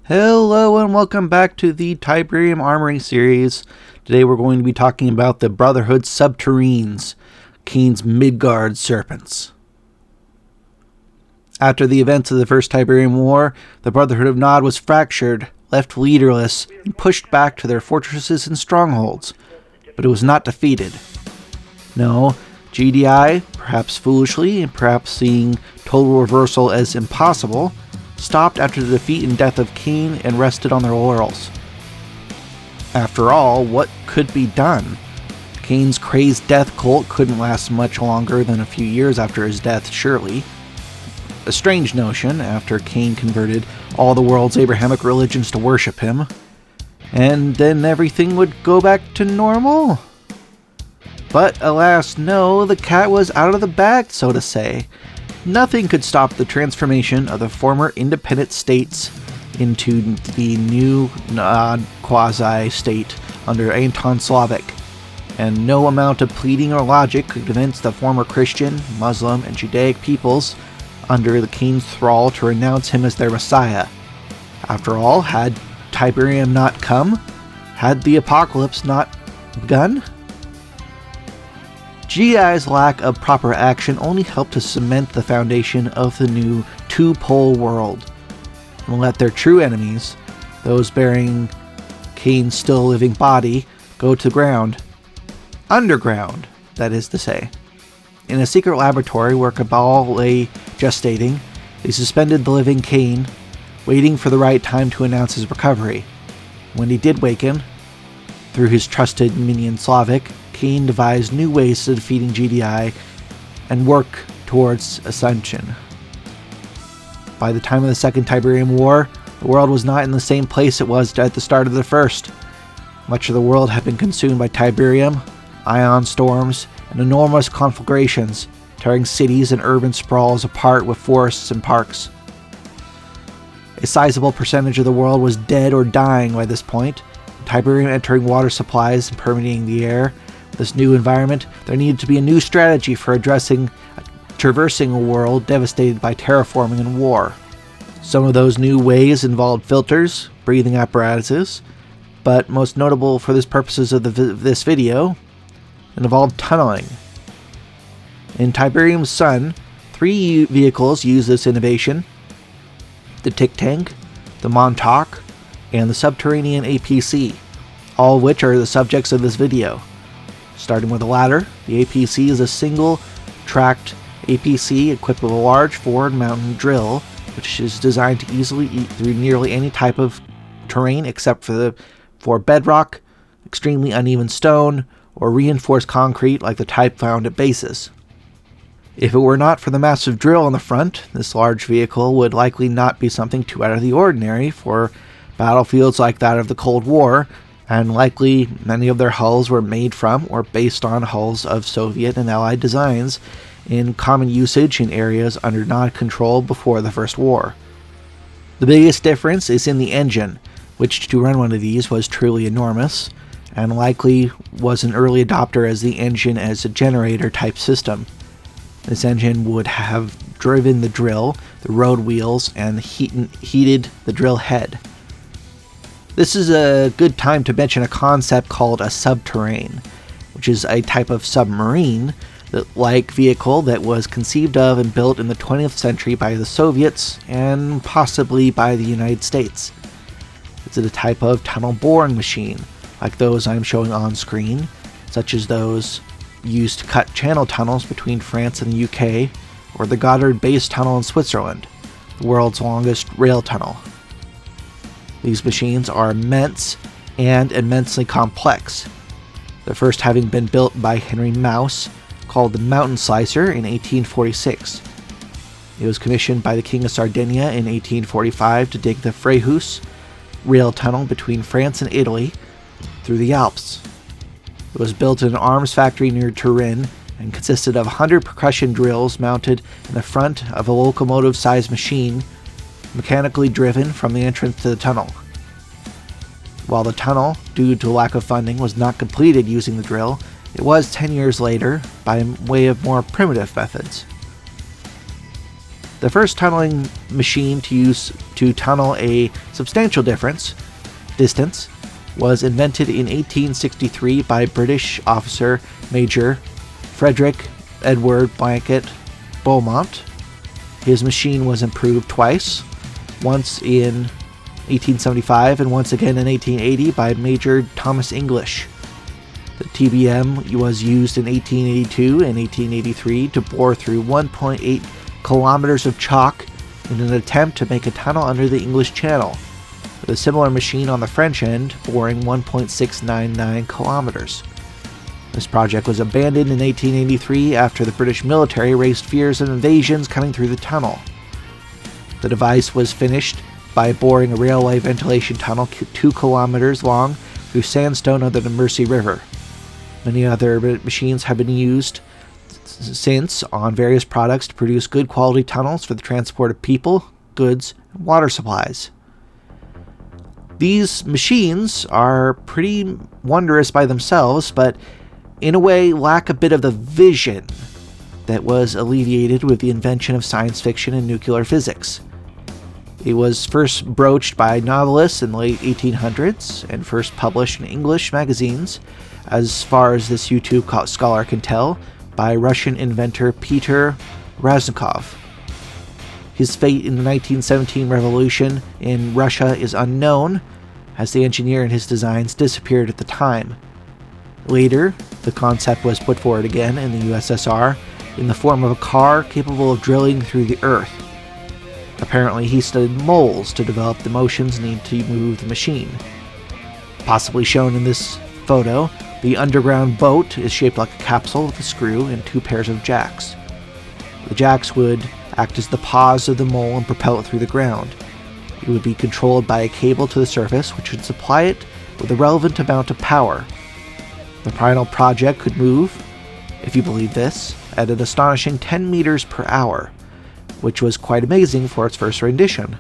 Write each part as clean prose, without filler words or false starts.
Hello and welcome back to the Tiberian Armory series. Today we're going to be talking about the Brotherhood Subterrenes, Kane's Midgard Serpents. After the events of the First Tiberian War, the Brotherhood of Nod was fractured, left leaderless, and pushed back to their fortresses and strongholds. But it was not defeated. No, GDI, perhaps foolishly and perhaps seeing total reversal as impossible, stopped after the defeat and death of Kane and rested on their laurels. After all, what could be done? Kane's crazed death cult couldn't last much longer than a few years after his death, surely. A strange notion, after Kane converted all the world's Abrahamic religions to worship him. And then everything would go back to normal? But alas, no, the cat was out of the bag, so to say. Nothing could stop the transformation of the former independent states into the new quasi-state under Anton Slavic, and no amount of pleading or logic could convince the former Christian, Muslim, and Judaic peoples under the Kane's thrall to renounce him as their messiah. After all, had Tiberium not come? Had the apocalypse not begun? GI's lack of proper action only helped to cement the foundation of the new two-pole world, and let their true enemies, those bearing Kane's still living body, go to the ground. Underground, that is to say. In a secret laboratory where Cabal lay gestating, they suspended the living Kane, waiting for the right time to announce his recovery. When he did waken, through his trusted minion Slavic, Kane devised new ways to defeating GDI and work towards ascension. By the time of the Second Tiberian War, the world was not in the same place it was at the start of the First. Much of the world had been consumed by Tiberium, ion storms, and enormous conflagrations, tearing cities and urban sprawls apart with forests and parks. A sizable percentage of the world was dead or dying by this point, Tiberium entering water supplies and permeating the air. With this new environment, there needed to be a new strategy for traversing a world devastated by terraforming and war. Some of those new ways involved filters, breathing apparatuses, but most notable for the purposes of this video, it involved tunneling. In Tiberium's sun, 3 vehicles used this innovation: the Tic Tank, the Montauk, and the Subterranean APC, all of which are the subjects of this video. Starting with the latter, the APC is a single-tracked APC equipped with a large forward-mounted drill, which is designed to easily eat through nearly any type of terrain except for bedrock, extremely uneven stone, or reinforced concrete like the type found at bases. If it were not for the massive drill on the front, this large vehicle would likely not be something too out of the ordinary for battlefields like that of the Cold War, and likely many of their hulls were made from or based on hulls of Soviet and Allied designs in common usage in areas under Nod control before the First War. The biggest difference is in the engine, which to run one of these was truly enormous, and likely was an early adopter as the engine as a generator type system. This engine would have driven the drill, the road wheels, and heated the drill head. This is a good time to mention a concept called a subterrane, which is a type of submarine-like vehicle that was conceived of and built in the 20th century by the Soviets and possibly by the United States. It's a type of tunnel boring machine, like those I'm showing on screen, such as those used to cut channel tunnels between France and the UK, or the Gotthard Base Tunnel in Switzerland, the world's longest rail tunnel. These machines are immense and immensely complex, the first having been built by Henry Mouse, called the Mountain Slicer in 1846. It was commissioned by the King of Sardinia in 1845 to dig the Frejus rail tunnel between France and Italy through the Alps. It was built in an arms factory near Turin and consisted of 100 percussion drills mounted in the front of a locomotive-sized machine mechanically driven from the entrance to the tunnel. While the tunnel, due to lack of funding, was not completed using the drill, it was 10 years later by way of more primitive methods. The first tunneling machine to use to tunnel a substantial distance was invented in 1863 by British officer Major Frederick Edward Blanket Beaumont. His machine was improved twice, once in 1875 and once again in 1880 by Major Thomas English. The TBM was used in 1882 and 1883 to bore through 1.8 kilometers of chalk in an attempt to make a tunnel under the English Channel, with a similar machine on the French end boring 1.699 kilometers. This project was abandoned in 1883 after the British military raised fears of invasions coming through the tunnel. The device was finished by boring a railway ventilation tunnel 2 kilometers long through sandstone under the Mersey River. Many other machines have been used since on various products to produce good quality tunnels for the transport of people, goods, and water supplies. These machines are pretty wondrous by themselves, but in a way lack a bit of the vision that was alleviated with the invention of science fiction and nuclear physics. It was first broached by novelists in the late 1800s and first published in English magazines, as far as this YouTube scholar can tell, by Russian inventor Peter Raznikov. His fate in the 1917 revolution in Russia is unknown, as the engineer and his designs disappeared at the time. Later, the concept was put forward again in the USSR in the form of a car capable of drilling through the earth. Apparently, he studied moles to develop the motions needed to move the machine. Possibly shown in this photo, the underground boat is shaped like a capsule with a screw and 2 pairs of jacks. The jacks would act as the paws of the mole and propel it through the ground. It would be controlled by a cable to the surface, which would supply it with a relevant amount of power. The final project could move, if you believe this, at an astonishing 10 meters per hour, which was quite amazing for its first rendition.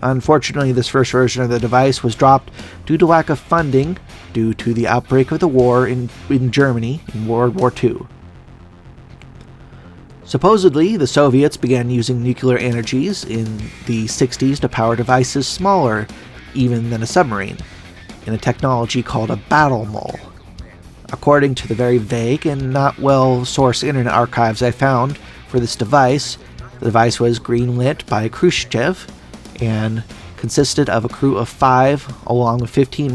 Unfortunately, this first version of the device was dropped due to lack of funding due to the outbreak of the war in Germany in World War II. Supposedly, the Soviets began using nuclear energies in the 60s to power devices smaller even than a submarine, in a technology called a battle mole. According to the very vague and not well-sourced internet archives I found for this device, the device was greenlit by Khrushchev and consisted of a crew of 5, along with 15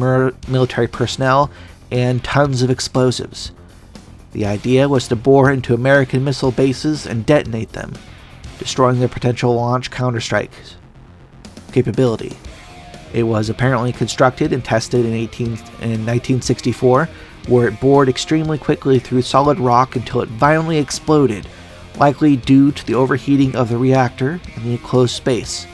military personnel and tons of explosives. The idea was to bore into American missile bases and detonate them, destroying their potential launch counterstrike capability. It was apparently constructed and tested in 1964, where it bored extremely quickly through solid rock until it violently exploded, likely due to the overheating of the reactor in the enclosed space.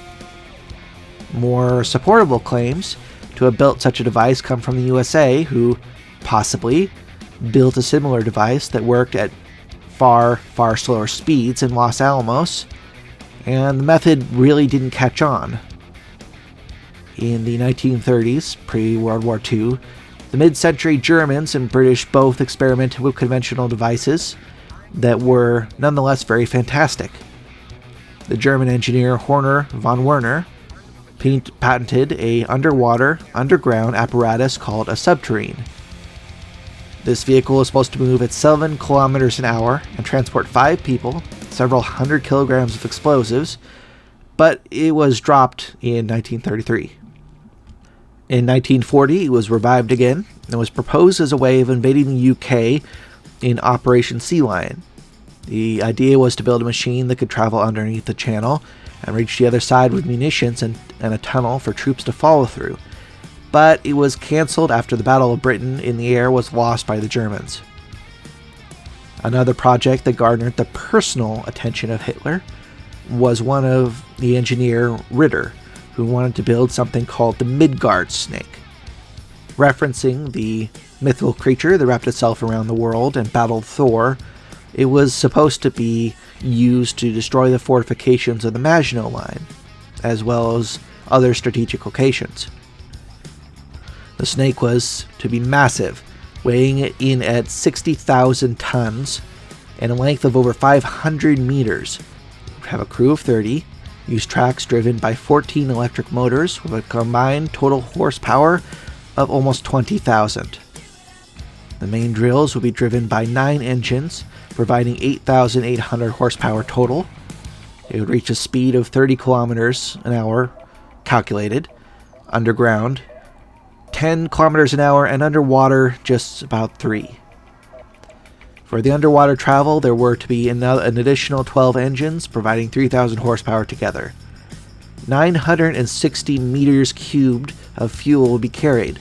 More supportable claims to have built such a device come from the USA, who possibly built a similar device that worked at far, far slower speeds in Los Alamos, and the method really didn't catch on. In the 1930s, pre-World War II, the mid-century Germans and British both experimented with conventional devices that were nonetheless very fantastic. The German engineer Horner von Werner patented a underground apparatus called a subterrane. This vehicle is supposed to move at 7 kilometers an hour and transport 5 people, several hundred kilograms of explosives, but it was dropped in 1933. In 1940, it was revived again and was proposed as a way of invading the UK in Operation Sea Lion. The idea was to build a machine that could travel underneath the channel and reach the other side with munitions and a tunnel for troops to follow through, but it was cancelled after the Battle of Britain in the air was lost by the Germans. Another project that garnered the personal attention of Hitler was one of the engineer Ritter, who wanted to build something called the Midgard snake. Referencing the mythical creature that wrapped itself around the world and battled Thor, it was supposed to be used to destroy the fortifications of the Maginot Line, as well as other strategic locations. The Snake was to be massive, weighing in at 60,000 tons and a length of over 500 meters. It would have a crew of 30, use tracks driven by 14 electric motors with a combined total horsepower of almost 20,000. The main drills would be driven by 9 engines, providing 8,800 horsepower total. It would reach a speed of 30 kilometers an hour, calculated, underground, 10 kilometers an hour, and underwater just about 3. For the underwater travel, there were to be an additional 12 engines, providing 3,000 horsepower together. 960 meters cubed of fuel would be carried.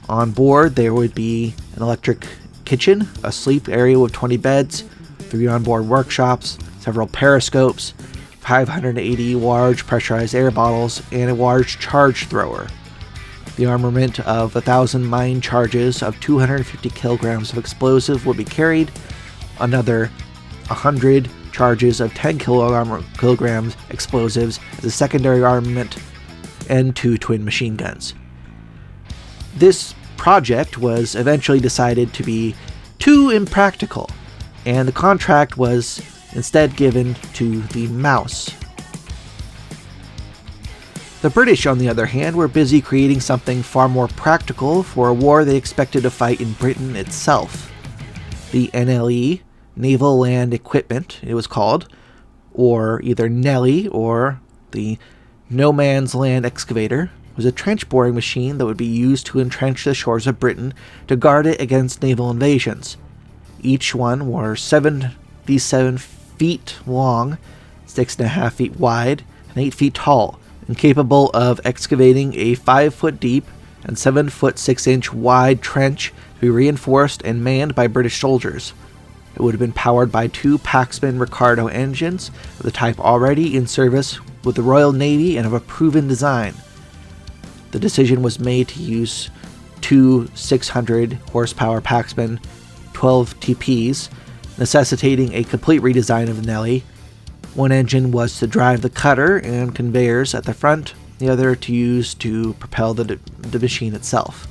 On board, there would be an electric kitchen, a sleep area with 20 beds, 3 onboard workshops, several periscopes, 580 large pressurized air bottles, and a large charge thrower. The armament of 1,000 mine charges of 250 kilograms of explosive would be carried, another 100 charges of 10 kilograms explosives as a secondary armament, and 2 twin machine guns. This project was eventually decided to be too impractical, and the contract was instead given to the Mouse. The British, on the other hand, were busy creating something far more practical for a war they expected to fight in Britain itself. The NLE, Naval Land Equipment, it was called, or either Nellie or the No Man's Land Excavator, was a trench boring machine that would be used to entrench the shores of Britain to guard it against naval invasions. Each one were 77 feet long, 6.5 feet wide, and 8 feet tall, and capable of excavating a 5-foot deep and 7-foot 6-inch wide trench to be reinforced and manned by British soldiers. It would have been powered by 2 Paxman Ricardo engines of the type already in service with the Royal Navy and of a proven design. The decision was made to use 2 600 horsepower Paxman 12 TPs, necessitating a complete redesign of the Nellie. One engine was to drive the cutter and conveyors at the front, the other to use to propel the machine itself.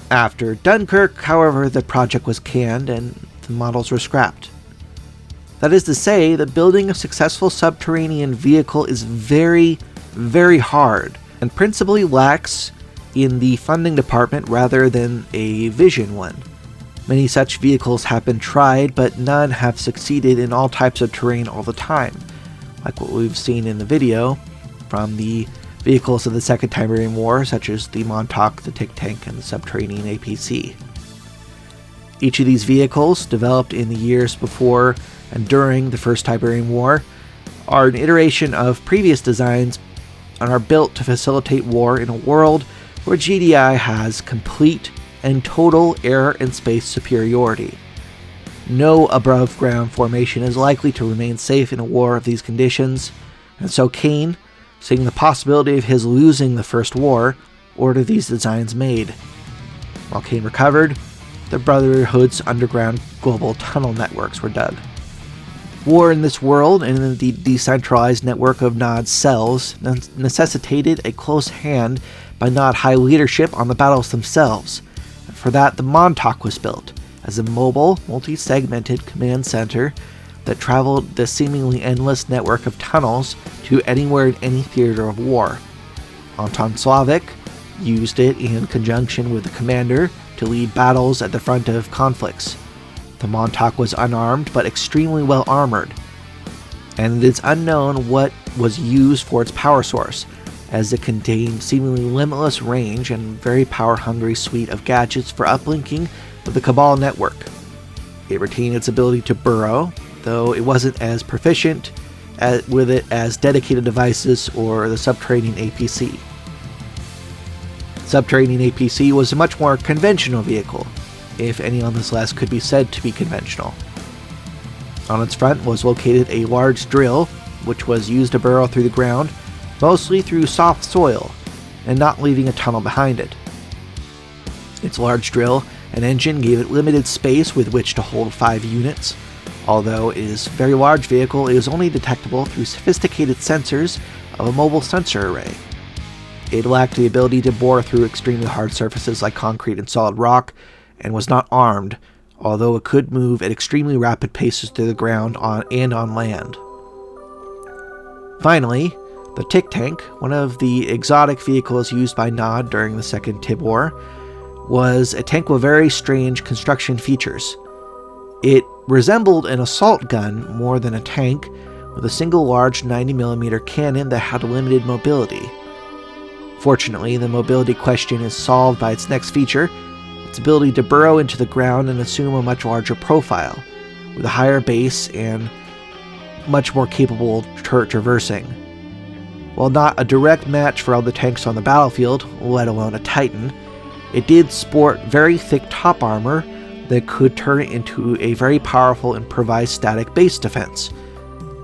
After Dunkirk, however, the project was canned and the models were scrapped. That is to say, that building a successful subterranean vehicle is very, very hard, and principally lacks in the funding department rather than a vision one. Many such vehicles have been tried, but none have succeeded in all types of terrain all the time, like what we've seen in the video from the vehicles of the Second Tiberian War, such as the Montauk, the Tic Tank, and the Subterranean APC. Each of these vehicles, developed in the years before and during the First Tiberian War, are an iteration of previous designs and are built to facilitate war in a world where GDI has complete and total air and space superiority. No above-ground formation is likely to remain safe in a war of these conditions, and so Kane, seeing the possibility of his losing the First War, ordered these designs made. While Kane recovered, the Brotherhood's underground global tunnel networks were dug. War in this world and in the decentralized network of Nod's cells necessitated a close hand by Nod high leadership on the battles themselves. For that, the Montauk was built as a mobile, multi-segmented command center that traveled the seemingly endless network of tunnels to anywhere in any theater of war. Anton Slavik used it in conjunction with the commander to lead battles at the front of conflicts. The Montauk was unarmed but extremely well armored, and it is unknown what was used for its power source, as it contained seemingly limitless range and very power-hungry suite of gadgets for uplinking with the Cabal network. It retained its ability to burrow, though it wasn't as proficient with it as dedicated devices or the Subterranean APC. Subterranean APC was a much more conventional vehicle, if any on this list could be said to be conventional. On its front was located a large drill, which was used to burrow through the ground, mostly through soft soil, and not leaving a tunnel behind it. Its large drill and engine gave it limited space with which to hold 5 units. Although it is a very large vehicle, it is only detectable through sophisticated sensors of a mobile sensor array. It lacked the ability to bore through extremely hard surfaces like concrete and solid rock, and was not armed, although it could move at extremely rapid paces through the ground and on land. Finally, the Tick Tank, one of the exotic vehicles used by Nod during the Second Tib War, was a tank with very strange construction features. It resembled an assault gun more than a tank, with a single large 90mm cannon that had limited mobility. Fortunately, the mobility question is solved by its next feature, its ability to burrow into the ground and assume a much larger profile, with a higher base and much more capable of traversing. While not a direct match for other tanks on the battlefield, let alone a Titan, it did sport very thick top armor that could turn it into a very powerful improvised static base defense,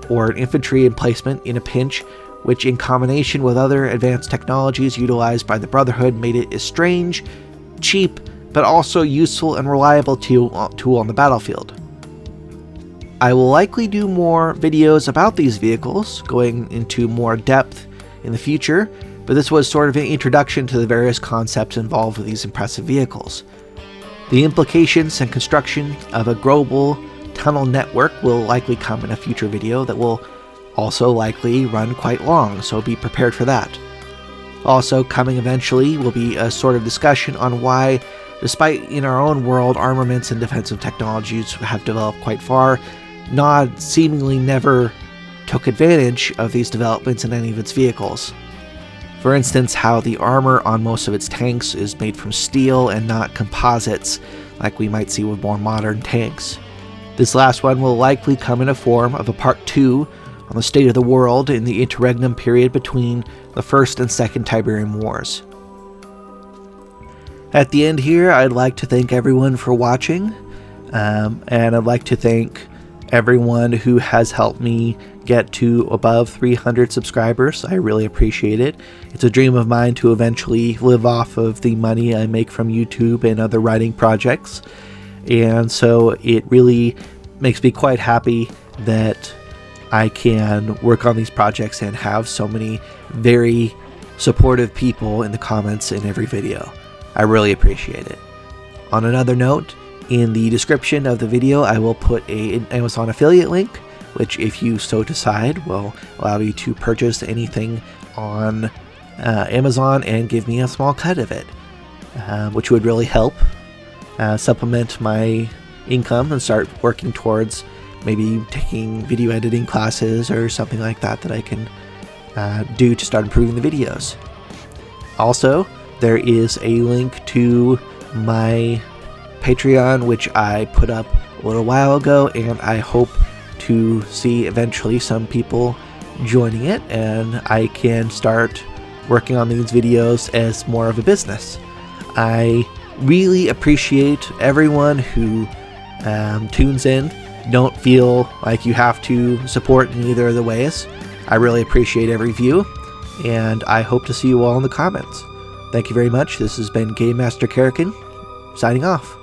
or an infantry emplacement in a pinch, which in combination with other advanced technologies utilized by the Brotherhood made it a strange, cheap, but also useful and reliable tool on the battlefield. I will likely do more videos about these vehicles, going into more depth in the future, but this was sort of an introduction to the various concepts involved with these impressive vehicles. The implications and construction of a global tunnel network will likely come in a future video that will also likely run quite long, so be prepared for that. Also coming eventually will be a sort of discussion on why, despite in our own world armaments and defensive technologies have developed quite far, Nod seemingly never took advantage of these developments in any of its vehicles. For instance, how the armor on most of its tanks is made from steel and not composites, like we might see with more modern tanks. This last one will likely come in a form of a part 2 on the state of the world in the interregnum period between the First and Second Tiberian Wars. At the end here, I'd like to thank everyone for watching, and I'd like to thank everyone who has helped me get to above 300 subscribers. I really appreciate it. It's a dream of mine to eventually live off of the money I make from YouTube and other writing projects, and so it really makes me quite happy that I can work on these projects and have so many very supportive people in the comments in every video. I really appreciate it. On another note, in the description of the video I will put an Amazon affiliate link, which if you so decide will allow you to purchase anything on Amazon and give me a small cut of it, which would really help supplement my income and start working towards maybe taking video editing classes or something like that that I can do to start improving the videos. Also, there is a link to my Patreon, which I put up a little while ago, and I hope to see eventually some people joining it, and I can start working on these videos as more of a business. I really appreciate everyone who tunes in. Don't feel like you have to support in either of the ways. I really appreciate every view, and I hope to see you all in the comments. Thank you very much. This has been Game Master Karakin, signing off.